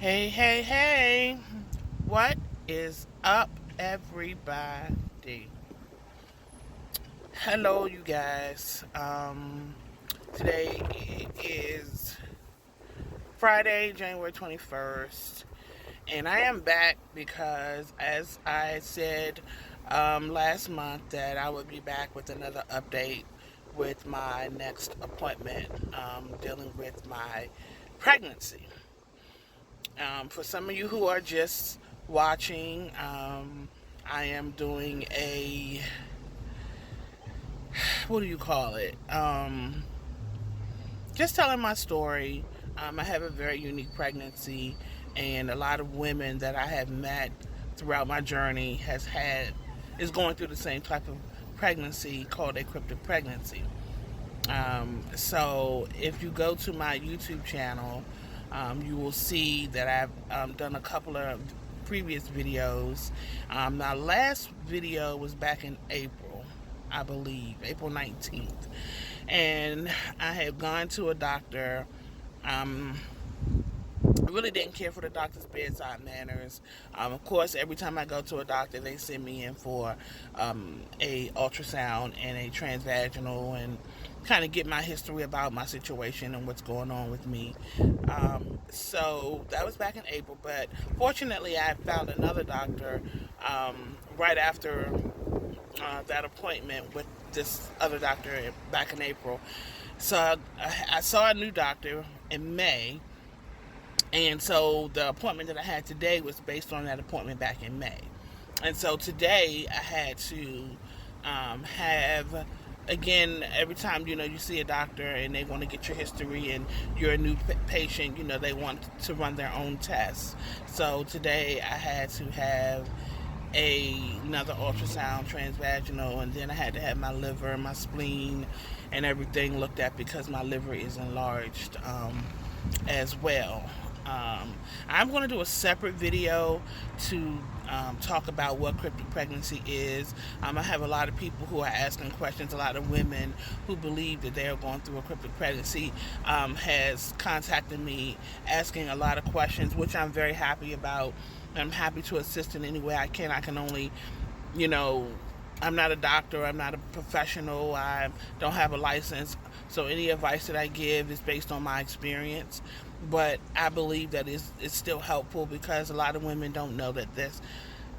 Hey, hey, hey. What is up, everybody? Hello, you guys. Today is Friday, January 21st, and I am back because, as I said last month, that I would be back with another update with my next appointment dealing with my pregnancy. For some of you who are just watching, I am doing a, what do you call it? Just telling my story. I have a very unique pregnancy, and a lot of women that I have met throughout my journey is going through the same type of pregnancy called a cryptic pregnancy. So if you go to my YouTube channel, you will see that I've done a couple of previous videos. My last video was back in April, I believe, April 19th. And I had gone to a doctor. I really didn't care for the doctor's bedside manners. Of course, every time I go to a doctor, they send me in for a ultrasound and a transvaginal, and kind of get my history about my situation and what's going on with me. So that was back in April, but fortunately, I found another doctor right after that appointment with this other doctor back in April. So I saw a new doctor in May, and so the appointment that I had today was based on that appointment back in May. And so today I had to have, again, every time, you see a doctor and they want to get your history and you're a new patient, they want to run their own tests. So today I had to have another ultrasound, transvaginal, and then I had to have my liver, my spleen, and everything looked at because my liver is enlarged as well. I'm going to do a separate video to talk about what cryptic pregnancy is. I have a lot of people who are asking questions. A lot of women who believe that they are going through a cryptic pregnancy has contacted me asking a lot of questions, which I'm very happy about. I'm happy to assist in any way I can. I can only, you know, I'm not a doctor, I'm not a professional, I don't have a license, so any advice that I give is based on my experience. But I believe that it's still helpful because a lot of women don't know that there's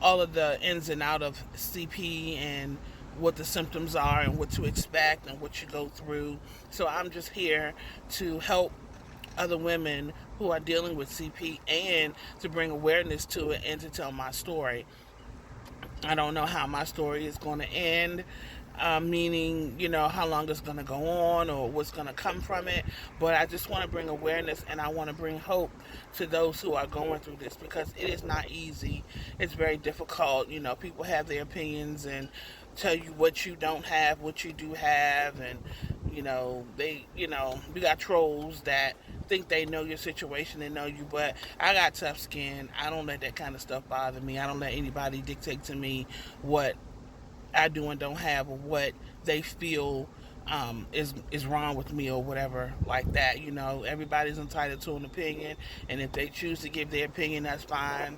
all of the ins and out of CP and what the symptoms are and what to expect and what you go through. So I'm just here to help other women who are dealing with CP and to bring awareness to it and to tell my story. I don't know how my story is going to end, meaning, how long it's going to go on or what's going to come from it. But I just want to bring awareness and I want to bring hope to those who are going through this because it is not easy. It's very difficult. People have their opinions and tell you what you don't have, what you do have, and we got trolls that think they know your situation and know you, but I got tough skin. I don't let that kind of stuff bother me. I don't let anybody dictate to me what I do and don't have, or what they feel is wrong with me or whatever like that. Everybody's entitled to an opinion, and if they choose to give their opinion, that's fine,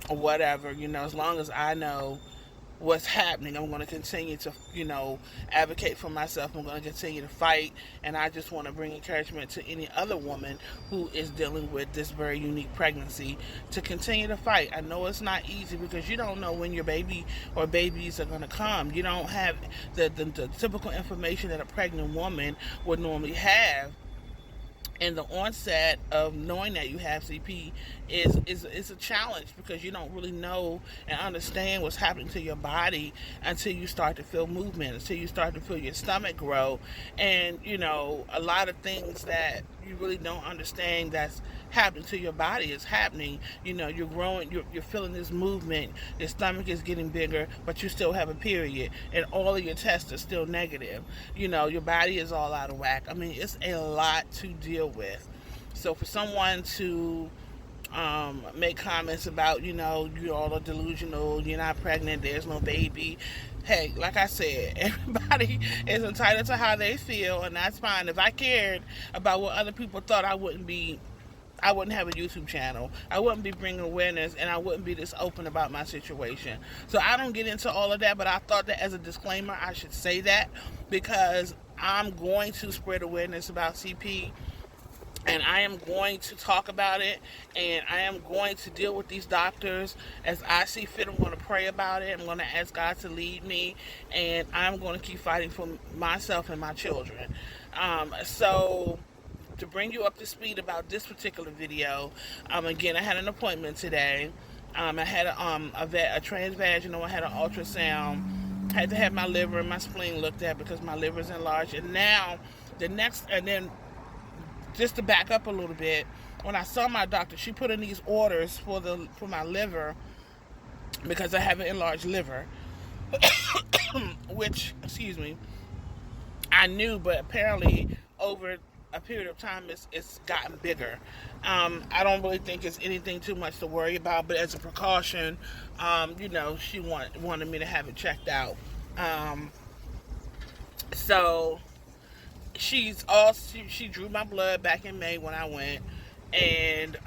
or whatever. As long as I know what's happening, I'm going to continue to, advocate for myself. I'm going to continue to fight, and I just want to bring encouragement to any other woman who is dealing with this very unique pregnancy to continue to fight. I know it's not easy because you don't know when your baby or babies are going to come. You don't have the typical information that a pregnant woman would normally have. And the onset of knowing that you have CP is a challenge because you don't really know and understand what's happening to your body until you start to feel movement, until you start to feel your stomach grow, and a lot of things that you really don't understand that's happening to your body is happening. You're growing, you're feeling this movement, your stomach is getting bigger, but you still have a period, and all of your tests are still negative. Your body is all out of whack. I mean, it's a lot to deal with. So for someone to make comments about, you all are delusional, you're not pregnant, there's no baby. Hey, like I said, everybody is entitled to how they feel, and that's fine. If I cared about what other people thought, I wouldn't have a YouTube channel. I wouldn't be bringing awareness, and I wouldn't be this open about my situation. So I don't get into all of that, but I thought that as a disclaimer, I should say that, because I'm going to spread awareness about CP, and I am going to talk about it, and I am going to deal with these doctors as I see fit. I'm going to pray about it. I'm going to ask God to lead me, and I'm going to keep fighting for myself and my children. So to bring you up to speed about this particular video, again, I had an appointment today. I had a transvaginal. I had an ultrasound. I had to have my liver and my spleen looked at because my liver's enlarged. And now then just to back up a little bit, when I saw my doctor, she put in these orders for my liver because I have an enlarged liver, which, excuse me, I knew, but apparently over a period of time it's gotten bigger. I don't really think it's anything too much to worry about, but as a precaution, she wanted me to have it checked out. So she drew my blood back in May when I went, and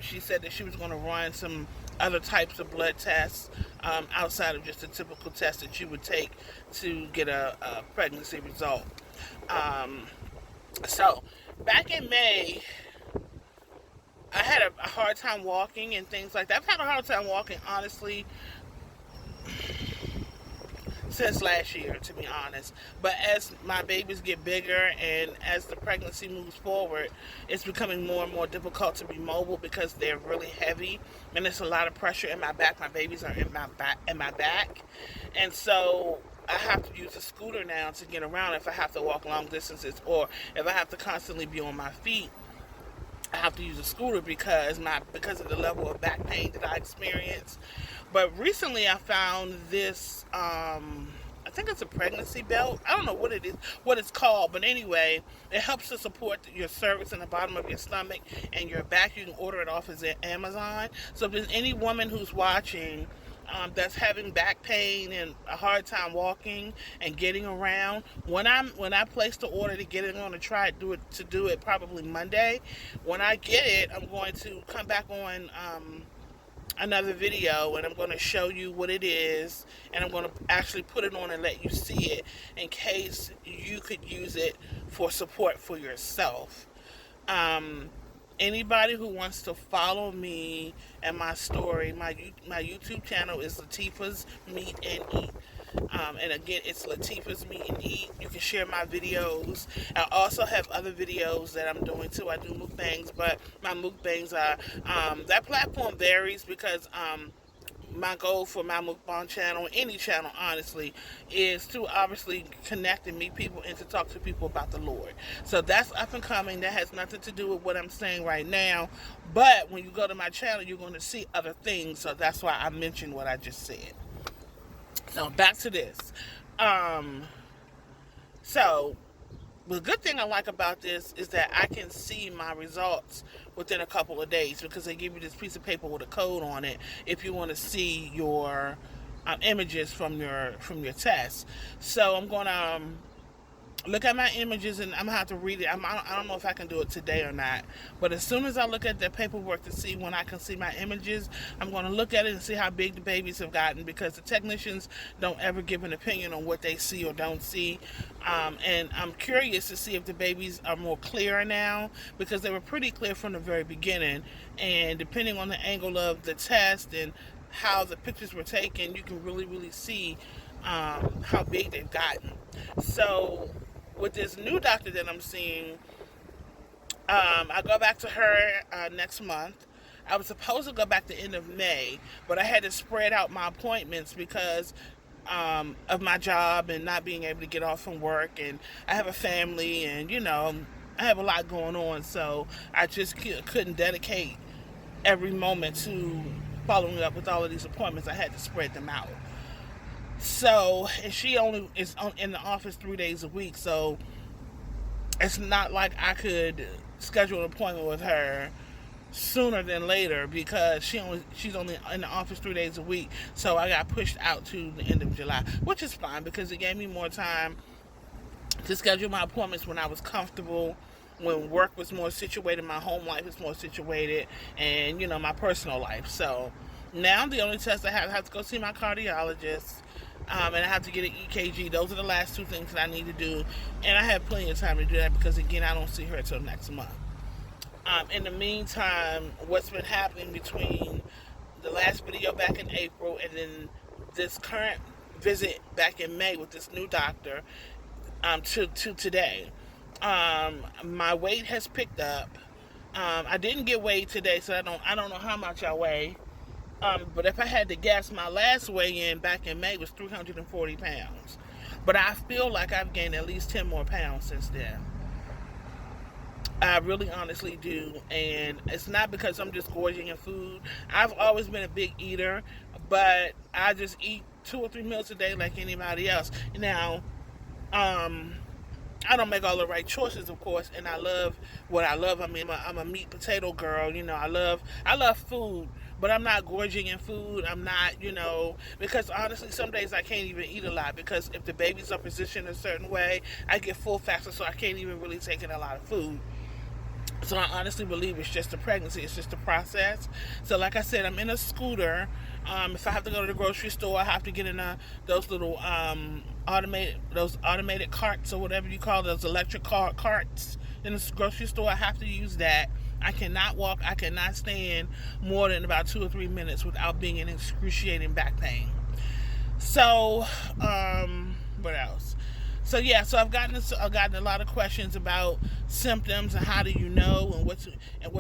she said that she was going to run some other types of blood tests outside of just the typical test that you would take to get a pregnancy result. So back in May, I had a hard time walking and things like that. I've had a hard time walking, honestly, since last year, to be honest. But as my babies get bigger and as the pregnancy moves forward, it's becoming more and more difficult to be mobile because they're really heavy and there's a lot of pressure in my back. My babies are in my back, and so I have to use a scooter now to get around if I have to walk long distances, or if I have to constantly be on my feet. I have to use a scooter because of the level of back pain that I experience. But recently I found this, I think it's a pregnancy belt. I don't know what it's called, but anyway, it helps to support your cervix and the bottom of your stomach and your back. You can order it off of Amazon. So if there's any woman who's watching that's having back pain and a hard time walking and getting around, when I place the order to get it, I'm going to try to do it probably Monday. When I get it, I'm going to come back on another video, and I'm going to show you what it is, and I'm going to actually put it on and let you see it in case you could use it for support for yourself. Anybody who wants to follow me and my story, my YouTube channel is Latifah's Meet and Eat. And again, it's Latifah's Meet and Eat. You can share my videos. I also have other videos that I'm doing too. I do mukbangs, but my mukbangs are, that platform varies because my goal for my mukbang channel, any channel honestly, is to obviously connect and meet people and to talk to people about the Lord. So that's up and coming. That has nothing to do with what I'm saying right now, but when you go to my channel, you're going to see other things. So that's why I mentioned what I just said. So back to this. So the good thing I like about this is that I can see my results within a couple of days, because they give you this piece of paper with a code on it if you want to see your images from your test. So I'm going to look at my images, and I'm going to have to read it. I don't know if I can do it today or not, but as soon as I look at the paperwork to see when I can see my images, I'm going to look at it and see how big the babies have gotten, because the technicians don't ever give an opinion on what they see or don't see. And I'm curious to see if the babies are more clear now, because they were pretty clear from the very beginning, and depending on the angle of the test and how the pictures were taken, you can really see how big they've gotten. So with this new doctor that I'm seeing, I go back to her next month. I was supposed to go back the end of May, but I had to spread out my appointments because of my job and not being able to get off from work, and I have a family, and I have a lot going on, so I just couldn't dedicate every moment to following up with all of these appointments. I had to spread them out. So, and she only is in the office 3 days a week, so it's not like I could schedule an appointment with her sooner than later, because she's only in the office 3 days a week. So I got pushed out to the end of July, which is fine because it gave me more time to schedule my appointments when I was comfortable when work was more situated, my home life was more situated, and my personal life. So now the only test I have to go see my cardiologist, and I have to get an EKG. Those are the last two things that I need to do, and I have plenty of time to do that because, again, I don't see her until next month. In the meantime, what's been happening between the last video back in April and then this current visit back in May with this new doctor, to today, my weight has picked up. I didn't get weighed today, so I don't know how much I weigh. But if I had to guess, my last weigh-in back in May was 340 pounds. But I feel like I've gained at least 10 more pounds since then. I really honestly do. And it's not because I'm just gorging in food. I've always been a big eater, but I just eat 2 or 3 meals a day like anybody else. Now, I don't make all the right choices, of course, and I love what I love. I mean, I'm a meat potato girl. I love food, but I'm not gorging in food. I'm not, because honestly, some days I can't even eat a lot because if the babies are positioned a certain way, I get full faster, so I can't even really take in a lot of food. So I honestly believe it's just a pregnancy. It's just a process. So like I said, I'm in a scooter. If I have to go to the grocery store, I have to get in those little automated carts or whatever you call those electric carts in the grocery store. I have to use that. I cannot walk. I cannot stand more than about 2 or 3 minutes without being in excruciating back pain. So, what else? So yeah, so I've gotten a lot of questions about symptoms and how do you know and what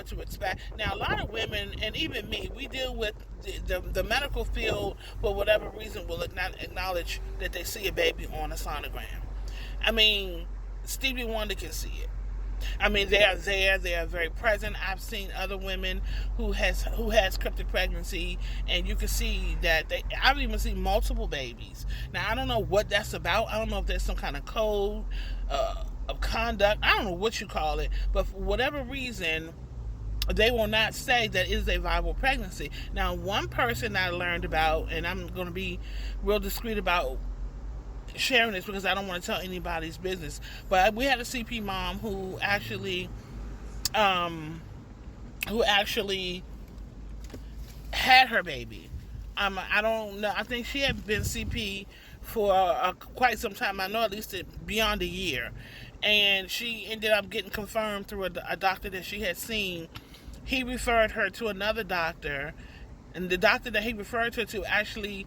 to expect. Now, a lot of women and even me, we deal with the medical field for whatever reason will not acknowledge that they see a baby on a sonogram. I mean, Stevie Wonder can see it. I mean, they are there. They are very present. I've seen other women who has cryptic pregnancy, and you can see that I've even seen multiple babies. Now, I don't know what that's about. I don't know if there's some kind of code of conduct. I don't know what you call it, but for whatever reason, they will not say that it is a viable pregnancy. Now, one person I learned about, and I'm going to be real discreet about sharing this because I don't want to tell anybody's business, but we had a CP mom who actually had her baby. I don't know. I think she had been CP for quite some time. I know at least beyond a year, and she ended up getting confirmed through a doctor that she had seen. He referred her to another doctor, and the doctor that he referred her to actually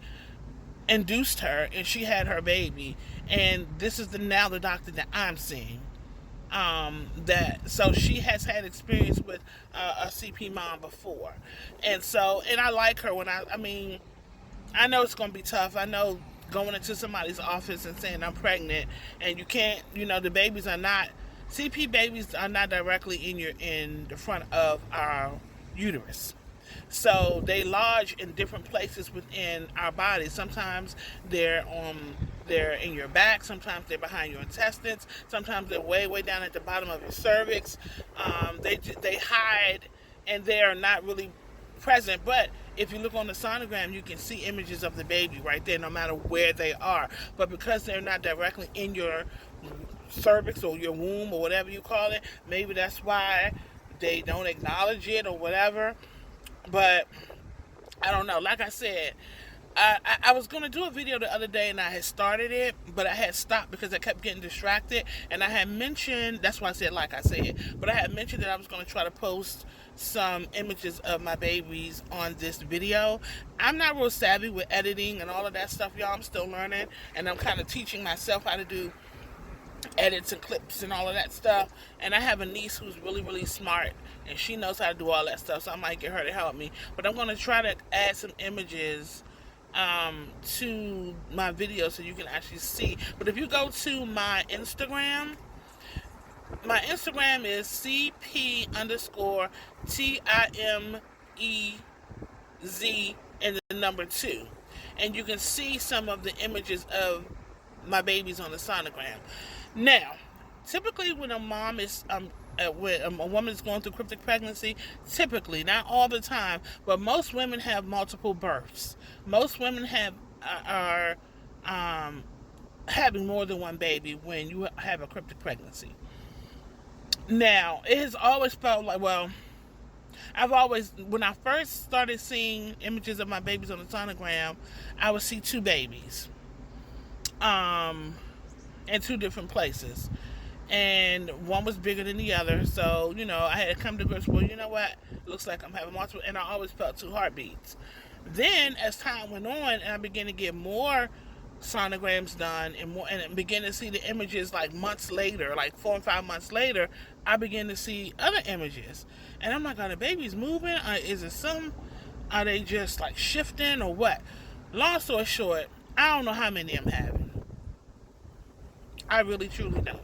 induced her, and she had her baby. And this is now the doctor that I'm seeing. So she has had experience with a CP mom before, and I like her. I know it's going to be tough. I know going into somebody's office and saying I'm pregnant, and you can't, the babies are not, CP babies are not directly in the front of our uterus. So they lodge in different places within our bodies. Sometimes they're in your back. Sometimes they're behind your intestines. Sometimes they're way down at the bottom of your cervix. They hide, and they are not really present. But if you look on the sonogram, you can see images of the baby right there, no matter where they are. But because they're not directly in your cervix or your womb or whatever you call it, maybe that's why they don't acknowledge it or whatever. But I don't know. Like I said, I was going to do a video the other day, and I had started it, but I had stopped because I kept getting distracted. And I had mentioned, that's why I said like I said, but I had mentioned that I was going to try to post some images of my babies on this video. I'm not real savvy with editing and all of that stuff, y'all. I'm still learning, and I'm kind of teaching myself how to do edits and clips and all of that stuff. And I have a niece who's really smart, and she knows how to do all that stuff, so I might get her to help me. But I'm going to try to add some images to my video so you can actually see. But if you go to my Instagram is CP_TIMEZ and the number 2, and you can see some of the images of my babies on the sonogram. Now, typically when a mom is when a woman is going through cryptic pregnancy, typically, not all the time, but most women have multiple births. Most women are having more than one baby when you have a cryptic pregnancy. Now, it has always felt like, well, when I first started seeing images of my babies on the sonogram, I would see two babies, in two different places. And one was bigger than the other. So, I had to come to grips with, what? It looks like I'm having multiple, and I always felt two heartbeats. Then, as time went on, and I began to get more sonograms done and begin to see the images like months later, like 4 and 5 months later, I began to see other images. And I'm like, are the babies moving? Are they just like shifting or what? Long story short, I don't know how many I'm having. I really truly don't.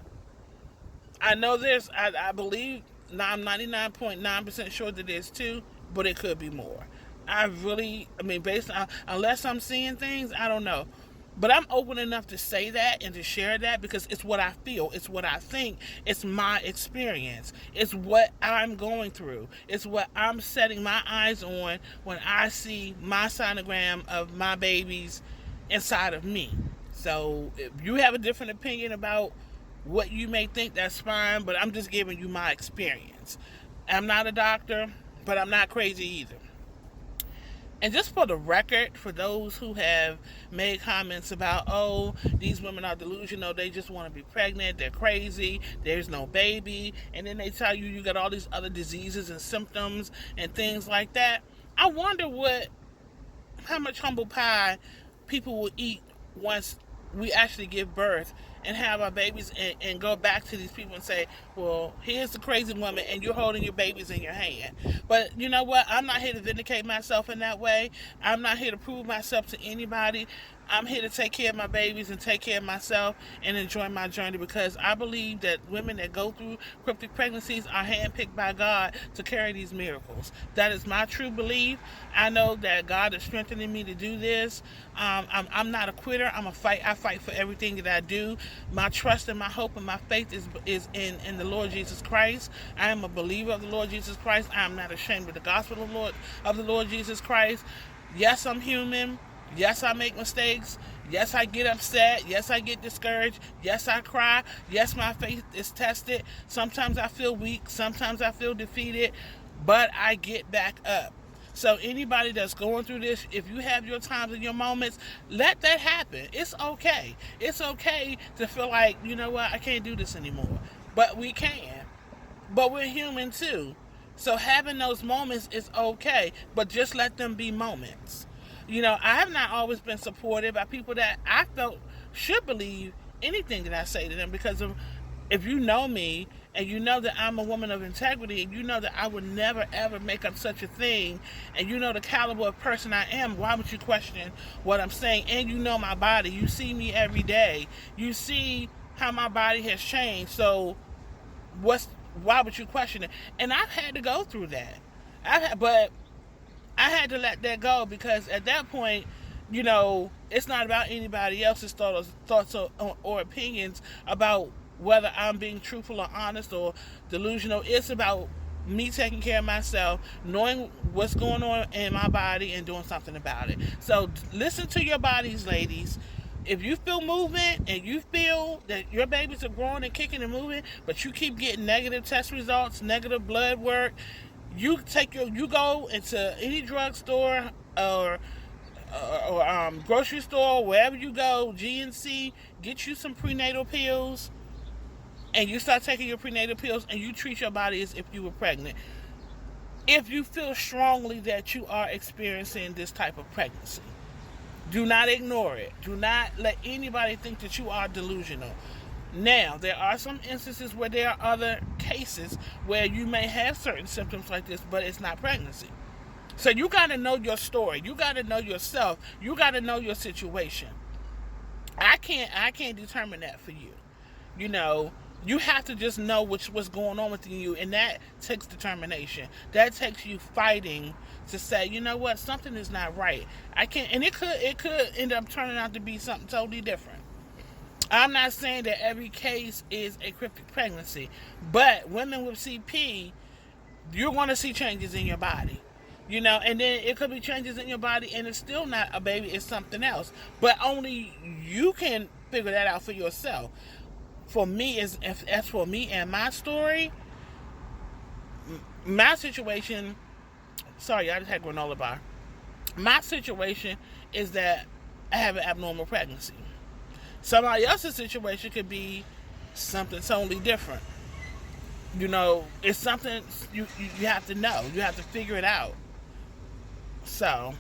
I know I believe, I'm 99.9% sure that there's two, but it could be more. Based on, unless I'm seeing things, I don't know. But I'm open enough to say that and to share that because it's what I feel. It's what I think. It's my experience. It's what I'm going through. It's what I'm setting my eyes on when I see my sonogram of my babies inside of me. So if you have a different opinion about what you may think, that's fine, but I'm just giving you my experience. I'm not a doctor, but I'm not crazy either. And just for the record, for those who have made comments about, oh, these women are delusional, they just want to be pregnant, they're crazy, there's no baby, and then they tell you got all these other diseases and symptoms and things like that. I wonder how much humble pie people will eat once we actually give birth and have our babies and go back to these people and say, well, here's the crazy woman and you're holding your babies in your hand. But you know what? I'm not here to vindicate myself in that way. I'm not here to prove myself to anybody. I'm here to take care of my babies and take care of myself and enjoy my journey because I believe that women that go through cryptic pregnancies are handpicked by God to carry these miracles. That is my true belief. I know that God is strengthening me to do this. I'm not a quitter. I fight for everything that I do. My trust and my hope and my faith is in the Lord Jesus Christ. I am a believer of the Lord Jesus Christ. I am not ashamed of the gospel of the Lord Jesus Christ. Yes, I'm human. Yes, I make mistakes. Yes, I get upset. Yes, I get discouraged. Yes, I cry. Yes, my faith is tested. Sometimes I feel weak. Sometimes I feel defeated. But I get back up. So anybody that's going through this, if you have your times and your moments, let that happen. It's okay. It's okay to feel like, you know what, I can't do this anymore. But we can. But we're human too. So having those moments is okay. But just let them be moments. I have not always been supported by people that I felt should believe anything that I say to them because if you know me and you know that I'm a woman of integrity and you know that I would never ever make up such a thing and you know the caliber of person I am, why would you question what I'm saying? And you know my body. You see me every day. You see how my body has changed. So why would you question it? And I've had to go through that. But I had to let that go because at that point, it's not about anybody else's thoughts or opinions about whether I'm being truthful or honest or delusional. It's about me taking care of myself, knowing what's going on in my body and doing something about it. So listen to your bodies, ladies. If you feel movement and you feel that your babies are growing and kicking and moving, but you keep getting negative test results, negative blood work, you go into any drugstore or grocery store, wherever you go, GNC, get you some prenatal pills, and you start taking your prenatal pills, and you treat your body as if you were pregnant. If you feel strongly that you are experiencing this type of pregnancy, do not ignore it. Do not let anybody think that you are delusional. Now, there are some instances where there are other cases where you may have certain symptoms like this, but it's not pregnancy. So you got to know your story. You got to know yourself. You got to know your situation. I can't determine that for you. You have to just know what's going on with you, and that takes determination. That takes you fighting to say, you know what, something is not right. I can't, and it could end up turning out to be something totally different. I'm not saying that every case is a cryptic pregnancy, but women with CP, you're going to see changes in your body, and then it could be changes in your body and it's still not a baby, it's something else, but only you can figure that out for yourself. For me, as for me and my story, My situation, sorry, I just had granola bar. My situation is that I have an abnormal pregnancy. Somebody else's situation could be something totally different. It's something you have to know. You have to figure it out. So,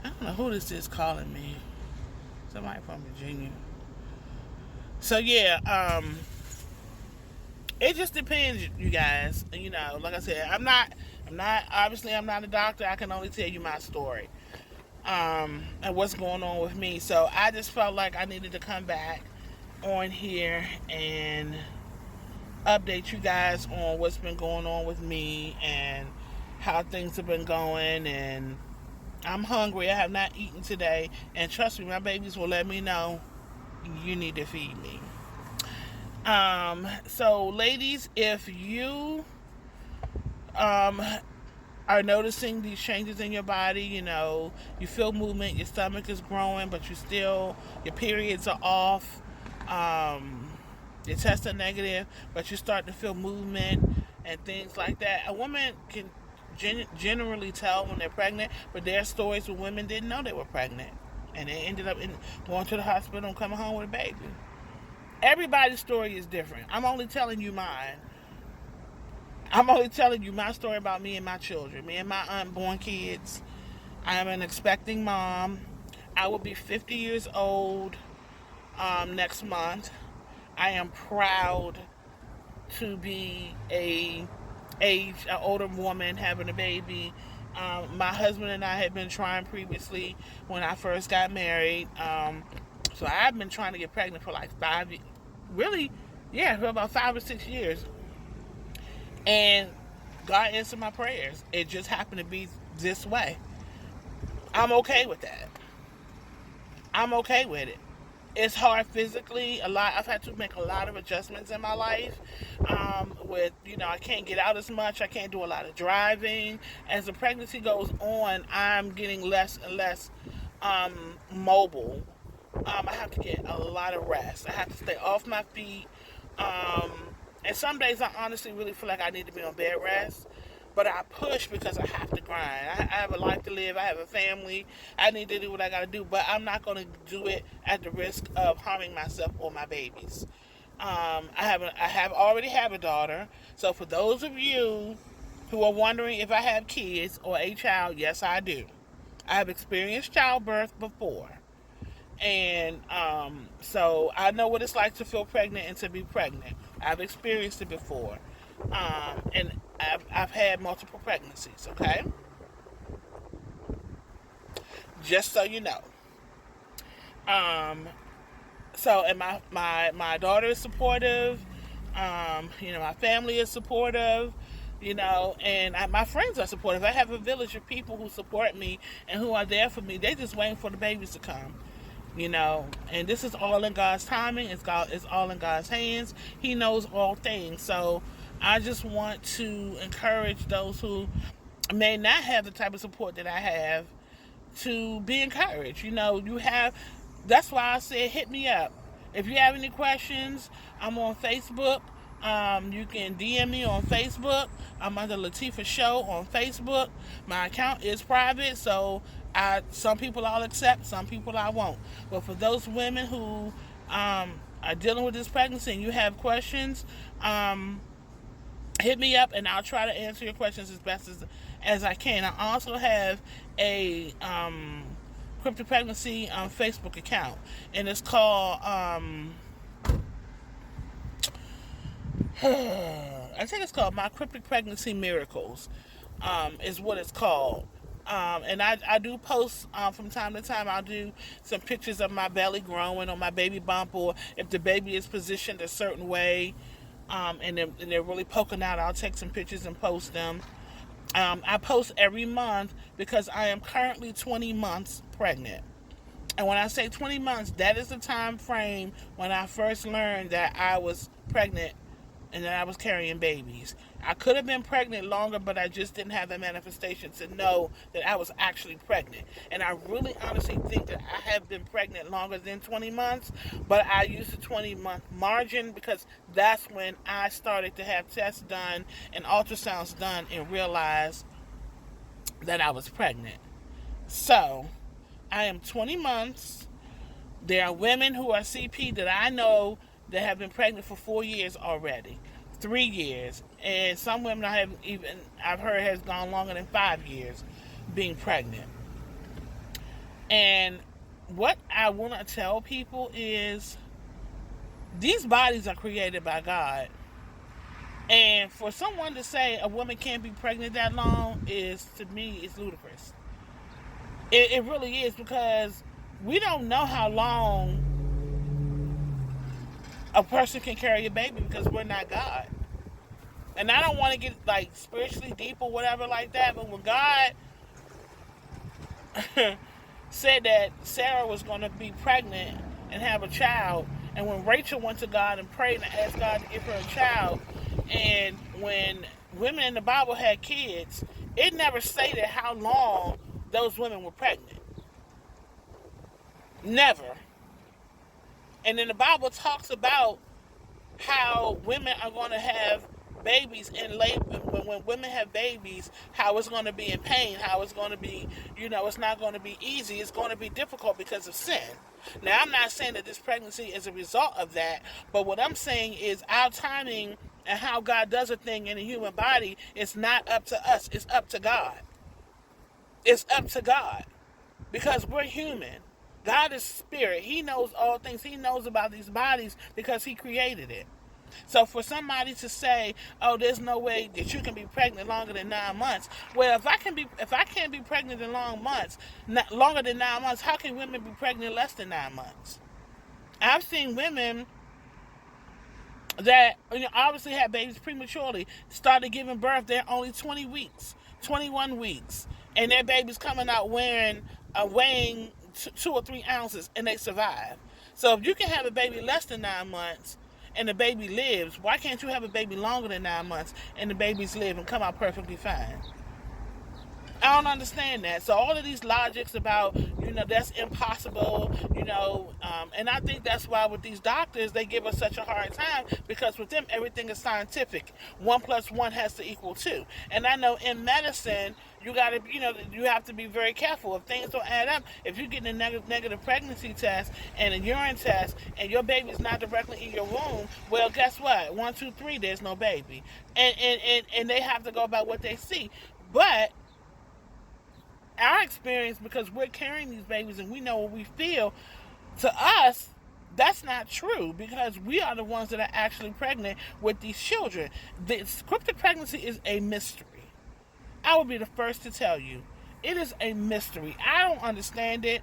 I don't know who this is calling me. Somebody from Virginia. So yeah, it just depends, you guys. Like I said, obviously I'm not a doctor. I can only tell you my story, and what's going on with me. So I just felt like I needed to come back on here and update you guys on what's been going on with me and how things have been going. And I'm hungry. I have not eaten today, and trust me, my babies will let me know you need to feed me. So ladies, if you are noticing these changes in your body, you feel movement, your stomach is growing, but your periods are off, your tests are negative, but you start to feel movement and things like that. A woman can generally tell when they're pregnant, but there are stories where women didn't know they were pregnant, and they ended up going to the hospital and coming home with a baby. Everybody's story is different. I'm only telling you mine. I'm only telling you my story about me and my children, me and my unborn kids. I am an expecting mom. I will be 50 years old next month. I am proud to be an older woman having a baby. My husband and I had been trying previously when I first got married. So I've been trying to get pregnant for like 5 years. Really, yeah, for about 5 or 6 years. And God answered my prayers. It just happened to be this way. I'm okay with that. I'm okay with it. It's hard physically. I've had to make a lot of adjustments in my life. I can't get out as much. I can't do a lot of driving. As the pregnancy goes on, I'm getting less and less mobile. I have to get a lot of rest. I have to stay off my feet. And some days I honestly really feel like I need to be on bed rest. But I push because I have to grind. I have a life to live. I have a family. I need to do what I got to do. But I'm not going to do it at the risk of harming myself or my babies. I already have a daughter. So for those of you who are wondering if I have kids or a child, yes, I do. I have experienced childbirth before. And so I know what it's like to feel pregnant and to be pregnant. I've experienced it before. And I've had multiple pregnancies, okay? Just so you know. And my daughter is supportive. My family is supportive. And my friends are supportive. I have a village of people who support me and who are there for me. They're just waiting for the babies to come. And this is all in God's timing. It's all in God's hands. He knows all things. So I just want to encourage those who may not have the type of support that I have to be encouraged. That's why I said hit me up. If you have any questions, I'm on Facebook. You can DM me on Facebook. I'm under Latifah Show on Facebook. My account is private, so some people I'll accept, some people I won't. But for those women who are dealing with this pregnancy and you have questions, hit me up and I'll try to answer your questions as best as I can. I also have a Cryptic Pregnancy Facebook account, and it's called I think it's called My Cryptic Pregnancy Miracles, is what it's called. And I do post from time to time. I'll do some pictures of my belly growing or my baby bump, or if the baby is positioned a certain way and they're really poking out, I'll take some pictures and post them. I post every month because I am currently 20 months pregnant. And when I say 20 months, that is the time frame when I first learned that I was pregnant and that I was carrying babies. I could have been pregnant longer, but I just didn't have the manifestation to know that I was actually pregnant. And I really honestly think that I have been pregnant longer than 20 months, but I used the 20-month margin because that's when I started to have tests done and ultrasounds done and realized that I was pregnant. So, I am 20 months. There are women who are CP that I know that have been pregnant for 4 years already, 3 years, and some women I've heard has gone longer than 5 years being pregnant. And what I want to tell people is these bodies are created by God. And for someone to say a woman can't be pregnant that long is, to me, is ludicrous. It really is, because we don't know how long a person can carry a baby because we're not God. And I don't want to get like spiritually deep or whatever like that, but when God said that Sarah was going to be pregnant and have a child, and when Rachel went to God and prayed and asked God to give her a child, and when women in the Bible had kids, it never stated how long those women were pregnant. Never. And then the Bible talks about how women are going to have babies in labor. When women have babies, how it's going to be in pain, how it's going to be, it's not going to be easy. It's going to be difficult because of sin. Now, I'm not saying that this pregnancy is a result of that, but what I'm saying is our timing and how God does a thing in the human body is not up to us. It's up to God. It's up to God, because we're human. God is spirit. He knows all things. He knows about these bodies because he created it. So for somebody to say, "Oh, there's no way that you can be pregnant longer than 9 months," well, if I can't be pregnant in longer than 9 months, how can women be pregnant less than 9 months? I've seen women that obviously had babies prematurely, started giving birth. They're only 20 weeks, 21 weeks, and their baby's coming out weighing 2 or 3 ounces, and they survive. So if you can have a baby less than 9 months and the baby lives, why can't you have a baby longer than 9 months and the babies live and come out perfectly fine? I don't understand that. So all of these logics about, that's impossible, and I think that's why with these doctors, they give us such a hard time, because with them, everything is scientific. 1 + 1 has to equal 2. And I know in medicine, you have to be very careful. If things don't add up, if you get a negative pregnancy test and a urine test and your baby's not directly in your womb, well, guess what? 1, 2, 3, there's no baby. And they have to go by what they see. But our experience, because we're carrying these babies and we know what we feel, to us, that's not true, because we are the ones that are actually pregnant with these children. The cryptic pregnancy is a mystery. I will be the first to tell you. It is a mystery. I don't understand it.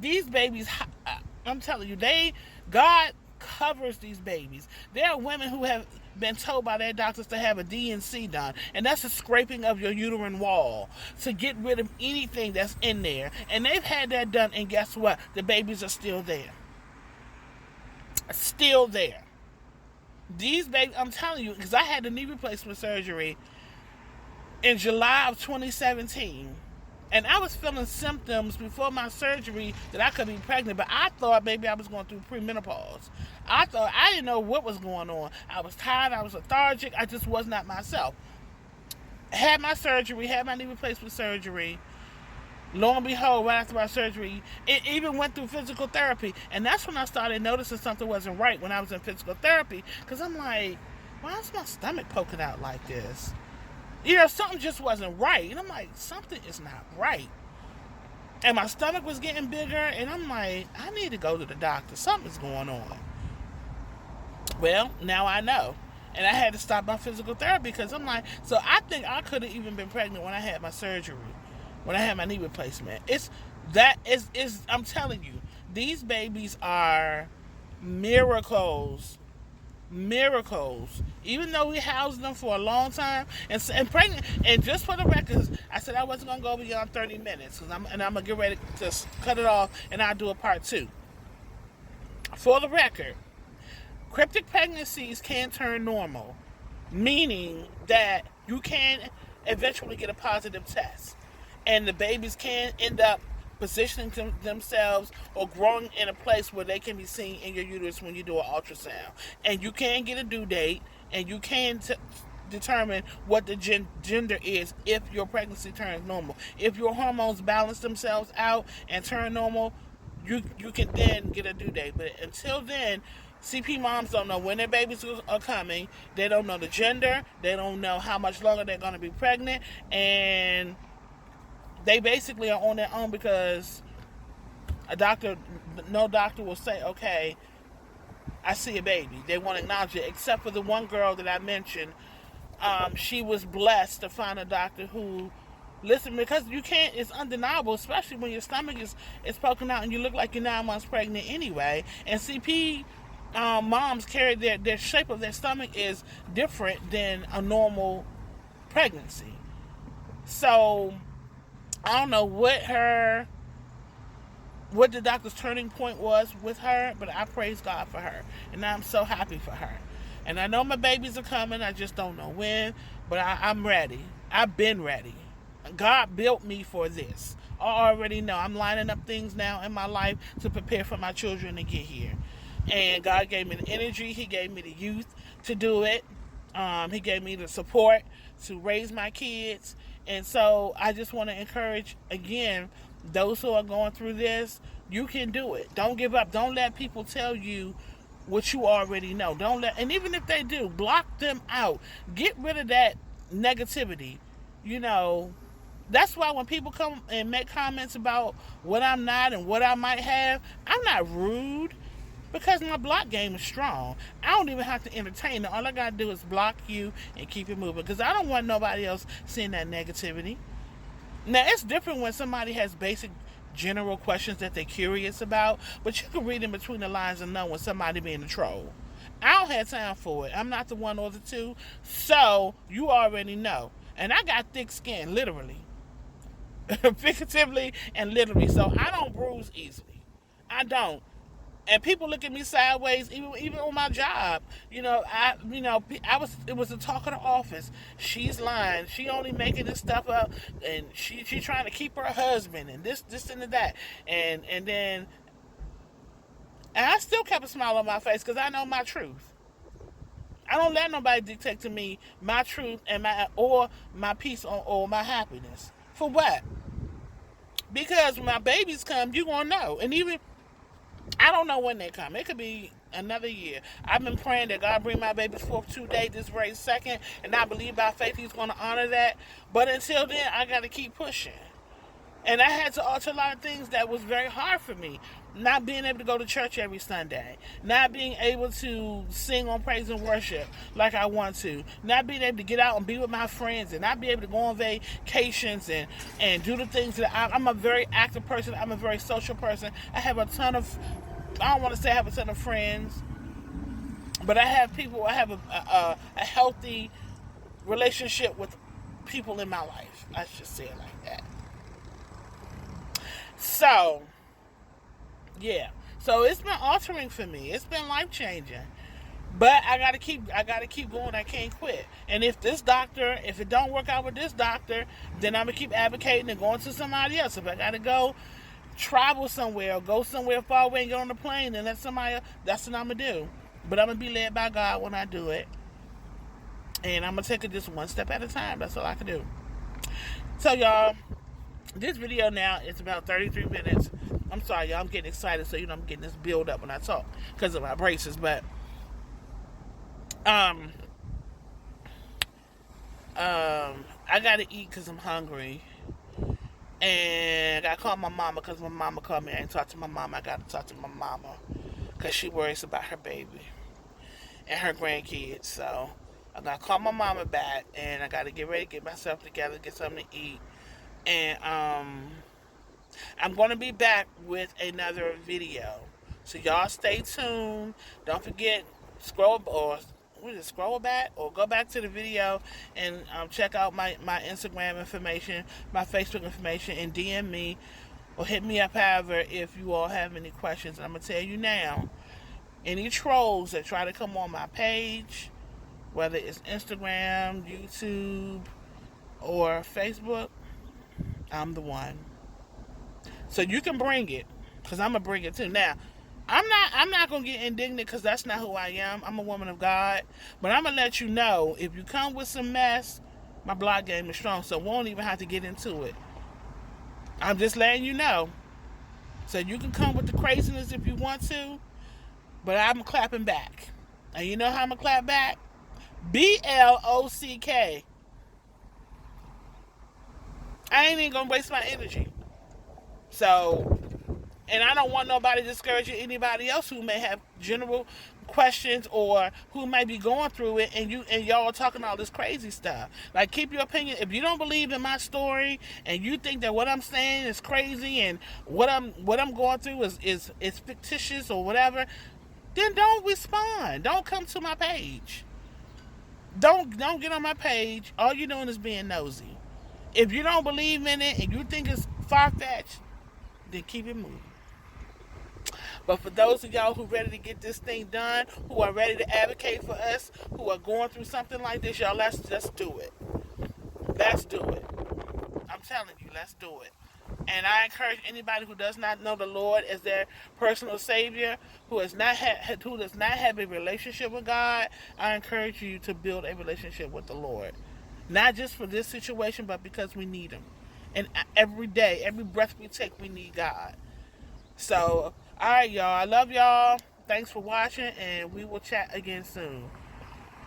These babies, I'm telling you, God covers these babies. There are women who have been told by their doctors to have a D&C done, and that's a scraping of your uterine wall to get rid of anything that's in there. And they've had that done, and guess what? The babies are still there. Still there. These babies, I'm telling you, because I had the knee replacement surgery in July of 2017. And I was feeling symptoms before my surgery that I could be pregnant, but I thought maybe I was going through premenopause. I didn't know what was going on. I was tired, I was lethargic, I just was not myself. Had my surgery, had my knee replacement surgery. Lo and behold, right after my surgery, it even went through physical therapy. And that's when I started noticing something wasn't right when I was in physical therapy. Because I'm like, why is my stomach poking out like this? Something just wasn't right. And I'm like, something is not right. And my stomach was getting bigger, and I'm like, I need to go to the doctor. Something's going on. Well, now I know. And I had to stop my physical therapy because I'm like, so I think I could have even been pregnant when I had my surgery, when I had my knee replacement. I'm telling you, these babies are miracles. Miracles. Even though we housed them for a long time and pregnant, and just for the records, I said I wasn't gonna go beyond 30 minutes I'm gonna get ready to cut it off, and I'll do a part 2. For the record, Cryptic pregnancies can turn normal, meaning that you can eventually get a positive test, and the babies can end up positioning themselves or growing in a place where they can be seen in your uterus when you do an ultrasound. And you can get a due date, and you can determine what the gender is if your pregnancy turns normal. If your hormones balance themselves out and turn normal, you can then get a due date. But until then, CP moms don't know when their babies are coming. They don't know the gender. They don't know how much longer they're going to be pregnant. And they basically are on their own because no doctor will say, okay, I see a baby. They won't acknowledge it, except for the one girl that I mentioned. She was blessed to find a doctor who listened, because you can't, it's undeniable, especially when your stomach is poking out and you look like you're 9 months pregnant anyway. And CP moms carry their shape of their stomach is different than a normal pregnancy. So I don't know what the doctor's turning point was with her, but I praise God for her, and I'm so happy for her. And I know my babies are coming, I just don't know when, but I'm ready. I've been ready. God built me for this. I already know. I'm lining up things now in my life to prepare for my children to get here. And God gave me the energy, He gave me the youth to do it. He gave me the support to raise my kids. And so I just want to encourage, again, those who are going through this, you can do it. Don't give up. Don't let people tell you what you already know. And even if they do, block them out. Get rid of that negativity. That's why when people come and make comments about what I'm not and what I might have, I'm not rude, because my block game is strong. I don't even have to entertain it. All I gotta do is block you and keep it moving, because I don't want nobody else seeing that negativity. Now, it's different when somebody has basic general questions that they're curious about, but you can read in between the lines and know when somebody being a troll. I don't have time for it. I'm not the one or the two, so you already know. And I got thick skin, literally. Figuratively and literally, so I don't bruise easily. I don't. And people look at me sideways, even on my job. It was the talk of the office. She's lying. She only making this stuff up, and she trying to keep her husband, and this and that, and I still kept a smile on my face because I know my truth. I don't let nobody dictate to me my truth and my peace or my happiness. For what? Because when my babies come, you gonna know, and even. I don't know when they come. It could be another year. I've been praying that God bring my baby's forth today, this very second, and I believe by faith He's going to honor that. But until then, I got to keep pushing. And I had to alter a lot of things that was very hard for me. Not being able to go to church every Sunday. Not being able to sing on praise and worship like I want to. Not being able to get out and be with my friends. And not be able to go on vacations and do the things that I'm a very active person. I'm a very social person. I don't want to say I have a ton of friends. But I have a healthy relationship with people in my life. I should say it like that. So, yeah. So it's been altering for me. It's been life changing. But I gotta keep going. I can't quit. And if it don't work out with this doctor, then I'm gonna keep advocating and going to somebody else. If I gotta go travel somewhere or go somewhere far away and get on the plane and let somebody else, that's what I'm gonna do. But I'm gonna be led by God when I do it. And I'm gonna take it just one step at a time. That's all I can do. So y'all, this video now is about 33 minutes. I'm sorry, y'all. I'm getting excited, so I'm getting this build up when I talk because of my braces. But I gotta eat because I'm hungry, and I called my mama because my mama called me. I ain't talked to my mama. I gotta talk to my mama because she worries about her baby and her grandkids. So I gotta call my mama back, and I gotta get ready, get myself together, get something to eat. And I'm going to be back with another video. So y'all stay tuned. Don't forget, scroll back or go back to the video and check out my Instagram information, my Facebook information, and DM me or hit me up, however, if you all have any questions. And I'm going to tell you now, Any trolls that try to come on my page, whether it's Instagram, YouTube, or Facebook, I'm the one. So you can bring it, because I'm going to bring it too. Now, I'm not gonna get indignant, because that's not who I am. I'm a woman of God. But I'm gonna let you know, if you come with some mess, my block game is strong, so we won't even have to get into it. I'm just letting you know. So you can come with the craziness if you want to, but I'm clapping back. And you know how I'm gonna clap back? BLOCK. I ain't even gonna waste my energy. So, and I don't want nobody discouraging anybody else who may have general questions or who might be going through it, and y'all are talking all this crazy stuff. Like, keep your opinion. If you don't believe in my story and you think that what I'm saying is crazy and what I'm going through is fictitious or whatever, then don't respond. Don't come to my page. Don't get on my page. All you're doing is being nosy. If you don't believe in it and you think it's far-fetched, then keep it moving. But for those of y'all who ready to get this thing done, who are ready to advocate for us, who are going through something like this, y'all, let's do it. Let's do it. I'm telling you, let's do it. And I encourage anybody who does not know the Lord as their personal Savior, who does not have a relationship with God, I encourage you to build a relationship with the Lord. Not just for this situation, but because we need Him. And every day, every breath we take, we need God. So, all right, y'all. I love y'all. Thanks for watching, and we will chat again soon.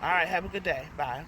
All right, have a good day. Bye.